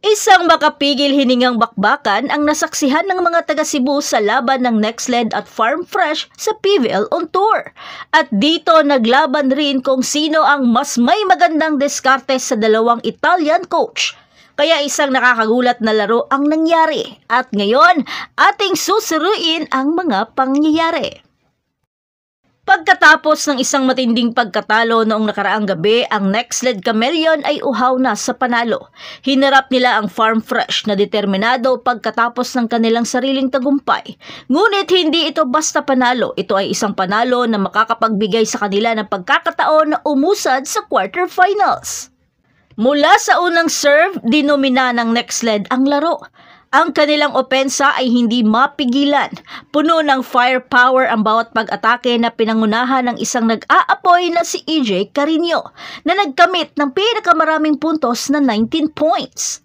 Isang makapigil hiningang bakbakan ang nasaksihan ng mga taga Cebu sa laban ng Nexled at Farm Fresh sa PVL on Tour. At dito naglaban rin kung sino ang mas may magandang diskarte sa dalawang Italian coach. Kaya isang nakakagulat na laro ang nangyari. At ngayon, ating susuruin ang mga pangyayari. Pagkatapos ng isang matinding pagkatalo noong nakaraang gabi, ang Nexled Chameleon ay uhaw na sa panalo. Hinarap nila ang Farm Fresh na determinado pagkatapos ng kanilang sariling tagumpay. Ngunit hindi ito basta panalo, ito ay isang panalo na makakapagbigay sa kanila ng pagkakataon na umusad sa quarterfinals. Mula sa unang serve, dinomina ng Nexled ang laro. Ang kanilang opensa ay hindi mapigilan. Puno ng firepower ang bawat pag-atake na pinangunahan ng isang nag-aapoy na si EJ Carino na nagkamit ng pinakamaraming puntos na 19 points.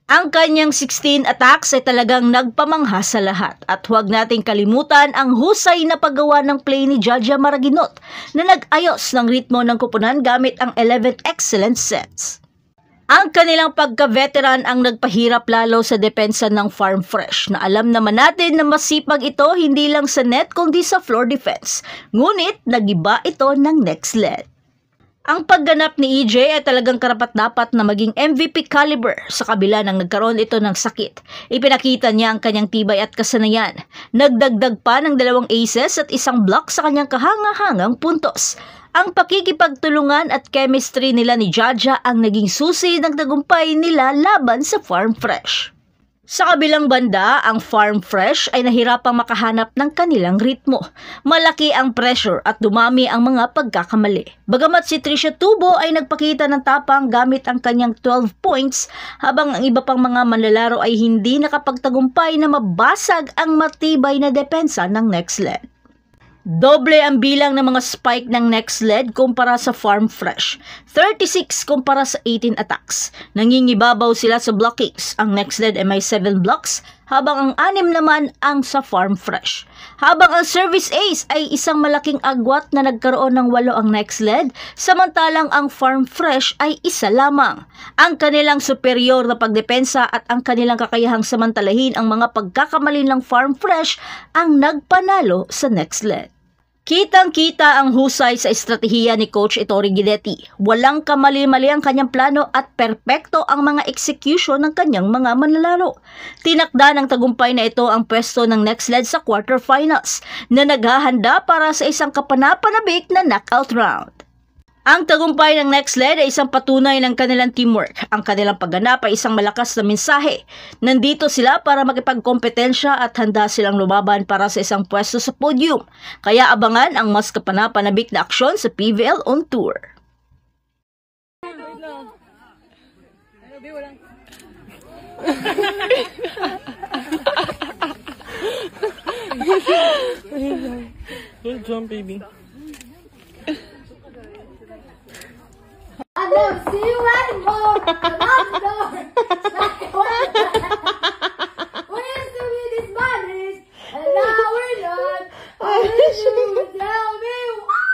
Ang kanyang 16 attacks ay talagang nagpamangha sa lahat at huwag nating kalimutan ang husay na paggawa ng play ni Jaja Maraginot na nag-ayos ng ritmo ng kupunan gamit ang 11 excellent sets. Ang kanilang pagka-veteran ang nagpahirap lalo sa depensa ng Farm Fresh na alam naman natin na masipag ito hindi lang sa net kundi sa floor defense. Ngunit nagiba ito ng Nexled. Ang pagganap ni EJ ay talagang karapat-dapat na maging MVP caliber sa kabila ng nagkaroon ito ng sakit. Ipinakita niya ang kanyang tibay at kasanayan. Nagdagdag pa ng 2 aces at isang block sa kanyang kahanga-hangang puntos. Ang pakikipagtulungan at chemistry nila ni Jaja ang naging susi ng tagumpay nila laban sa Farm Fresh. Sa kabilang banda, ang Farm Fresh ay nahirapang makahanap ng kanilang ritmo. Malaki ang pressure at dumami ang mga pagkakamali. Bagamat si Trisha Tubo ay nagpakita ng tapang gamit ang kanyang 12 points, habang ang iba pang mga manlalaro ay hindi nakapagtagumpay na mabasag ang matibay na depensa ng Nexled. Doble ang bilang ng mga spike ng Nexled kumpara sa Farm Fresh. 36 kumpara sa 18 attacks. Nangingibabaw sila sa blockings. Ang Nexled ay may 7 blocks, habang ang 6 naman ang sa Farm Fresh. Habang ang service ace ay isang malaking agwat na nagkaroon ng 8 ang Nexled, samantalang ang Farm Fresh ay isa lamang. Ang kanilang superior na pagdepensa at ang kanilang kakayahang samantalahin ang mga pagkakamali ng Farm Fresh ang nagpanalo sa Nexled. Kitang-kita ang husay sa estratehiya ni Coach Ettore Guidetti. Walang kamali-mali ang kanyang plano at perpekto ang mga execution ng kanyang mga manlalaro. Tinakda ng tagumpay na ito ang pwesto ng Nexled sa quarterfinals na naghahanda para sa isang kapanapanabik na knockout round. Ang tagumpay ng Nexled ay isang patunay ng kanilang teamwork. Ang kanilang pagganap ay isang malakas na mensahe. Nandito sila para makipagkompetensya at handa silang lumaban para sa isang pwesto sa podium. Kaya abangan ang mas kapanapanabik na aksyon sa PVL on Tour. Good job, baby. I never see you anymore. I'm out the door. We used to be these buddies, and now we're not. I wish you would tell me why.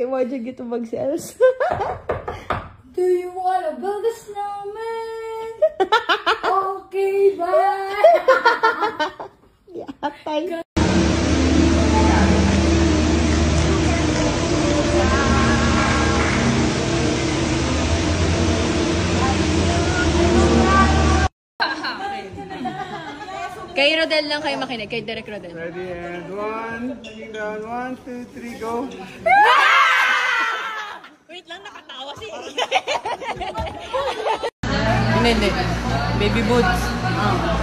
Why'd you get to mag-sales? Do you want to build a snowman? Okay, bye. Yeah, bye. Kay Rodel lang kayo makinig, kay Derek Rodel. Ready and 1, looking down, 1, 2, 3, go. Wait lang, nakatawa si Hindi. Baby boots.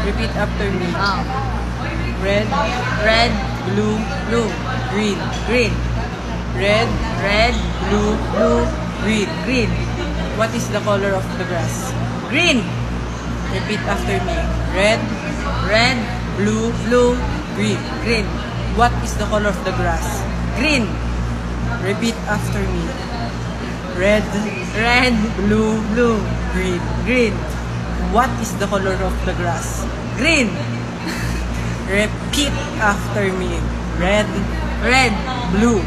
Repeat after me. Red, Red, blue, green, red, blue, green. What is the color of the grass? Green. Repeat after me. Red, blue, green. What is the color of the grass? Green. Repeat after me. Red, blue, green. What is the color of the grass? Green. Repeat after me. Red, blue,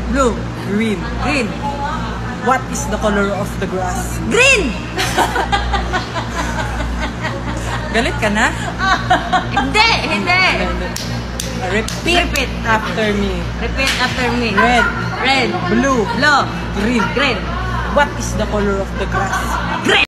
green. What is the color of the grass? Green! Galit ka na? Hindi, hindi. Repeat after me. Repeat after me. Red, Red, blue, blue, green. green. What is the color of the grass? Green.